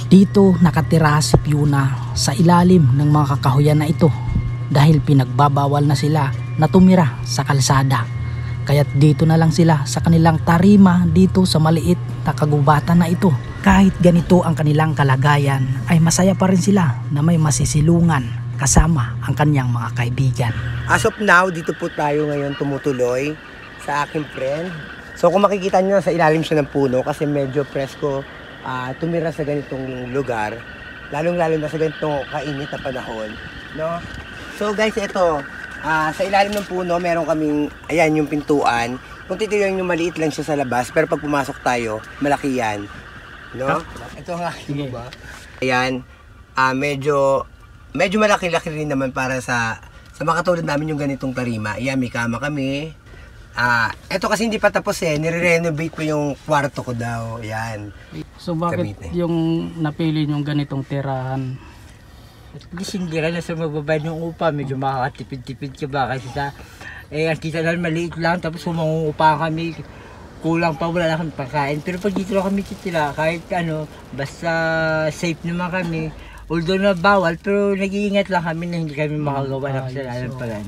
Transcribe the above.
Dito nakatira si Fiona sa ilalim ng mga kakahuyan na ito dahil pinagbabawal na sila na tumira sa kalsada. Kaya't dito na lang sila sa kanilang tarima dito sa maliit na kagubatan na ito. Kahit ganito ang kanilang kalagayan ay masaya pa rin sila na may masisilungan kasama ang kanyang mga kaibigan. As of now, dito po tayo ngayon tumutuloy sa aking friend. So kung makikita nyo, sa ilalim siya ng puno kasi medyo presko tumira sa ganitong lugar, lalong-lalo na sa ganitong kainit na panahon, no? So guys, ito, sa ilalim ng puno, meron kaming, ayan yung pintuan. Kung titignan nyo, maliit lang siya sa labas, pero pag pumasok tayo, malaki yan, no? Ito ang aking ba? Ayan, medyo malaki-laki rin naman para sa mga katulad namin yung ganitong tarima. Ayan, may kama kami. Ito kasi hindi pa tapos nire-renovate ko yung kwarto ko daw. Ayan. So bakit yung napili yung ganitong tirahan? At least hindi rin na sa magbabayad ng upa, medyo makakatipid-tipid ka ba kasi sa ang kita lang maliit lang tapos kung mangungupa kami kulang pa, wala lang kami pagkain. Pero pag dito lang kami titira, kahit basta safe naman kami, although na bawal pero nag-iingat lang kami na hindi kami makagawa ng kasalanan pala